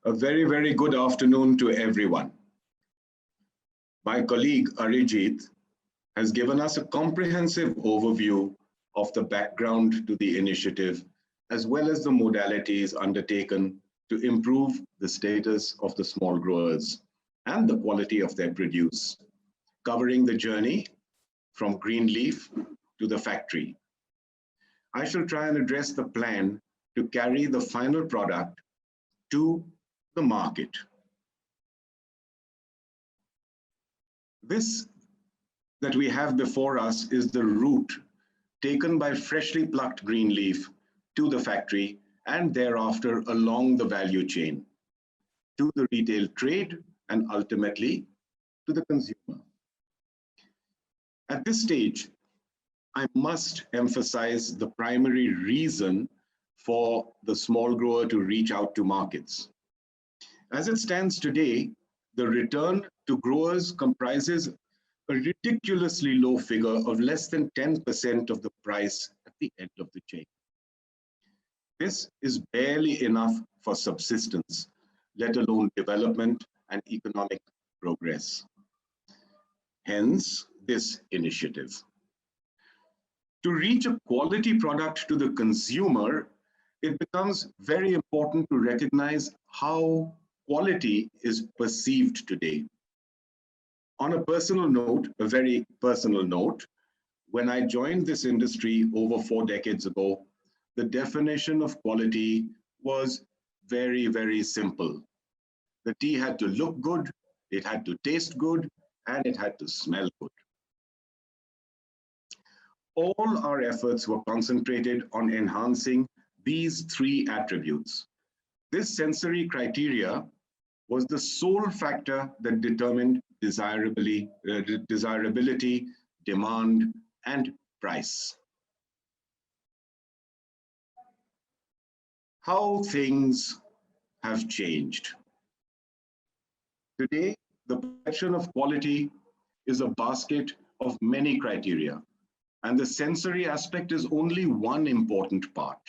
A very, very good afternoon to everyone. My colleague Arijit has given us a comprehensive overview of the background to the initiative, as well as the modalities undertaken to improve the status of the small growers and the quality of their produce, covering the journey from green leaf to the factory. I shall try and address the plan to carry the final product to the market. This that we have before us is the route taken by freshly plucked green leaf to the factory and thereafter along the value chain to the retail trade and ultimately to the consumer. At this stage, I must emphasize the primary reason for the small grower to reach out to markets. As it stands today, the return to growers comprises a ridiculously low figure of less than 10% of the price at the end of the chain. This is barely enough for subsistence, let alone development and economic progress. Hence, this initiative. To reach a quality product to the consumer, it becomes very important to recognize how quality is perceived today. On a personal note, a very personal note, when I joined this industry over 4 decades ago, the definition of quality was very, very simple. The tea had to look good, it had to taste good, and it had to smell good. All our efforts were concentrated on enhancing these 3 attributes. This sensory criteria was the sole factor that determined desirability, demand, and price. How things have changed. Today, the perception of quality is a basket of many criteria, and the sensory aspect is only one important part.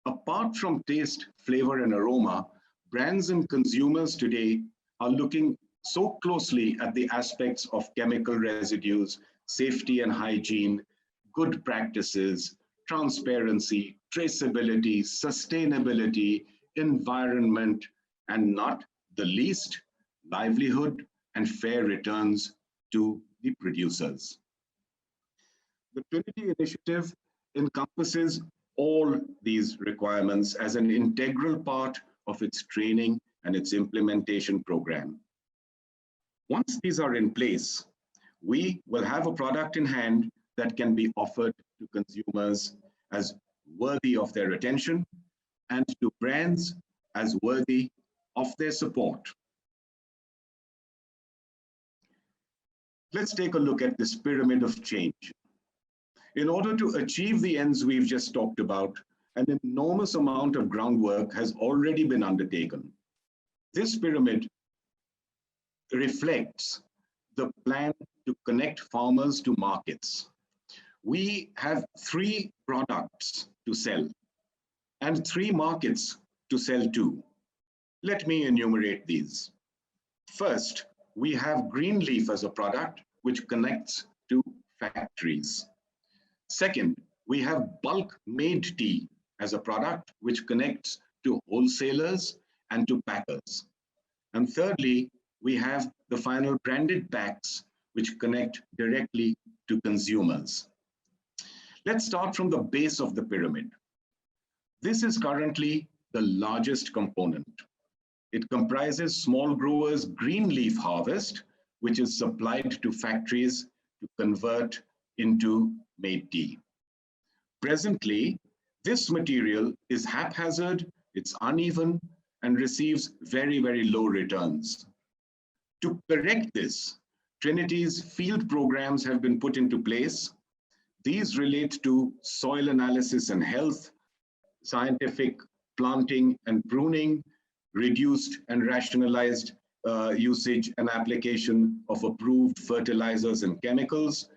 Apart from taste, flavor, and aroma, brands and consumers today are looking so closely at the aspects of chemical residues, safety and hygiene, good practices, transparency, traceability, sustainability, environment, and not the least, livelihood and fair returns to the producers. The Trinity Initiative encompasses all these requirements as an integral part of its training and its implementation program. Once these are in place, we will have a product in hand that can be offered to consumers as worthy of their attention and to brands as worthy of their support. Let's take a look at this pyramid of change. In order to achieve the ends we've just talked about, an enormous amount of groundwork has already been undertaken. This pyramid reflects the plan to connect farmers to markets. We have 3 products to sell and 3 markets to sell to. Let me enumerate these. First, we have green leaf as a product which connects to factories. Second, we have bulk made tea as a product which connects to wholesalers and to packers. And thirdly, we have the final branded packs which connect directly to consumers. Let's start from the base of the pyramid. This is currently the largest component. It comprises small growers' green leaf harvest, which is supplied to factories to convert into made tea. Presently, this material is haphazard, it's uneven, and receives very, very low returns. To correct this, Trinity's field programs have been put into place. These relate to soil analysis and health, scientific planting and pruning, reduced and rationalized usage and application of approved fertilizers and chemicals,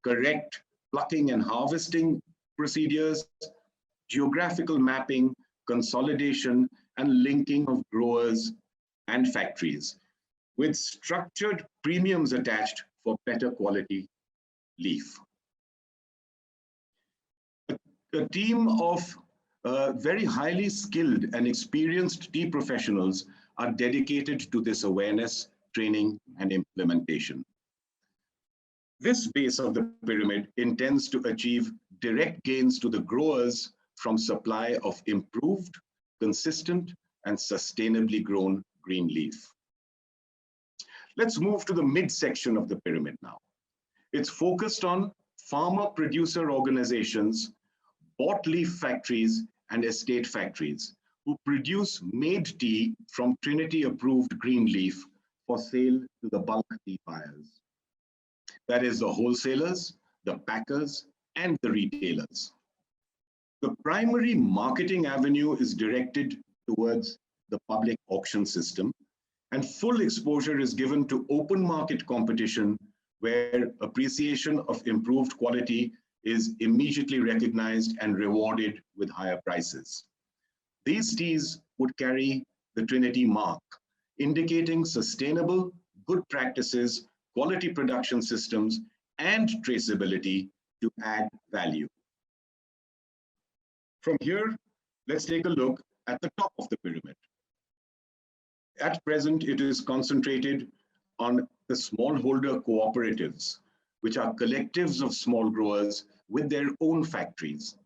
correct plucking and harvesting procedures, geographical mapping, consolidation, and linking of growers and factories, with structured premiums attached for better quality leaf. A team of very highly skilled and experienced tea professionals are dedicated to this awareness, training, and implementation. This base of the pyramid intends to achieve direct gains to the growers from supply of improved, consistent, and sustainably grown green leaf. Let's move to the midsection of the pyramid now. It's focused on farmer-producer organizations, bought leaf factories, and estate factories who produce made tea from Trinity-approved green leaf for sale to the bulk tea buyers. That is the wholesalers, the packers, and the retailers. The primary marketing avenue is directed towards the public auction system, and full exposure is given to open market competition where appreciation of improved quality is immediately recognized and rewarded with higher prices. These teas would carry the Trinity mark, indicating sustainable, good practices, quality production systems, and traceability to add value. From here, let's take a look at the top of the pyramid. At present, it is concentrated on the smallholder cooperatives, which are collectives of small growers with their own factories.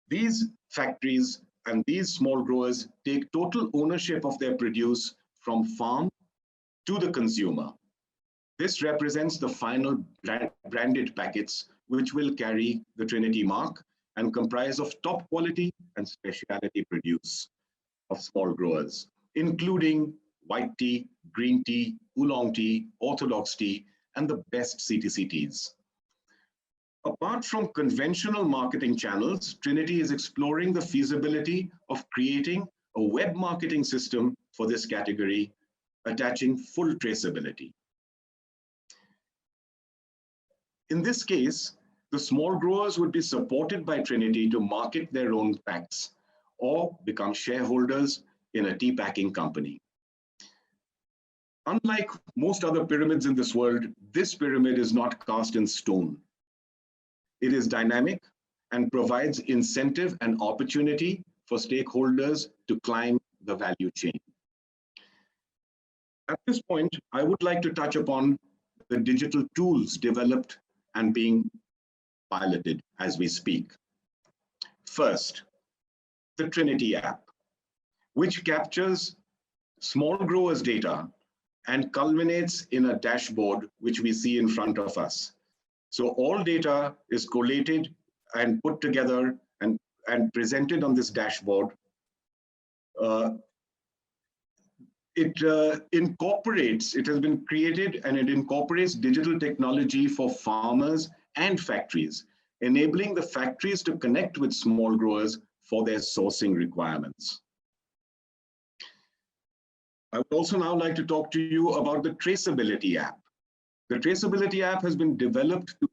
These factories and these small growers take total ownership of their produce from farm to the consumer. This represents the final branded packets, which will carry the Trinity mark and comprise of top quality and specialty produce of small growers, including white tea, green tea, oolong tea, orthodox tea, and the best CTC teas. Apart from conventional marketing channels, Trinity is exploring the feasibility of creating a web marketing system for this category, attaching full traceability. In this case, the small growers would be supported by Trinity to market their own packs or become shareholders in a tea packing company. Unlike most other pyramids in this world, this pyramid is not cast in stone. It is dynamic and provides incentive and opportunity for stakeholders to climb the value chain. At this point, I would like to touch upon the digital tools developed and being piloted as we speak. First, the Trinity app, which captures small growers' data and culminates in a dashboard which we see in front of us. So all data is collated and put together and presented on this dashboard. It has been created and it incorporates digital technology for farmers and factories, enabling the factories to connect with small growers for their sourcing requirements. I would also now like to talk to you about the Traceability App. The Traceability App has been developed to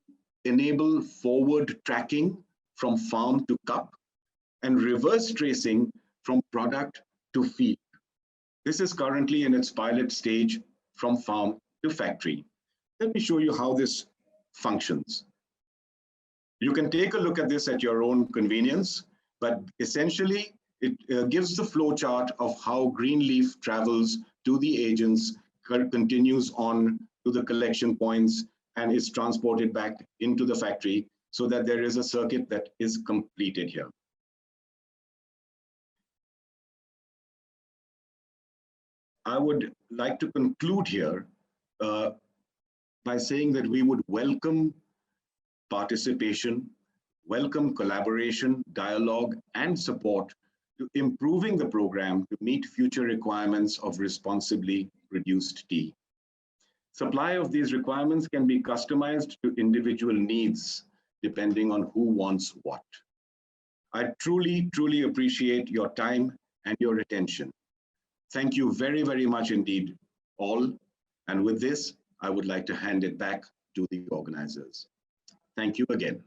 enable forward tracking from farm to cup and reverse tracing from product to field. This is currently in its pilot stage from farm to factory. Let me show you how this functions. You can take a look at this at your own convenience, but essentially it gives the flow chart of how green leaf travels to the agents, continues on to the collection points, and is transported back into the factory so that there is a circuit that is completed here. I would like to conclude here by saying that we would welcome participation, welcome collaboration, dialogue, and support to improving the program to meet future requirements of responsibly produced tea. Supply of these requirements can be customized to individual needs depending on who wants what. I truly, truly appreciate your time and your attention. Thank you very, very much indeed, all. And with this, I would like to hand it back to the organizers. Thank you again.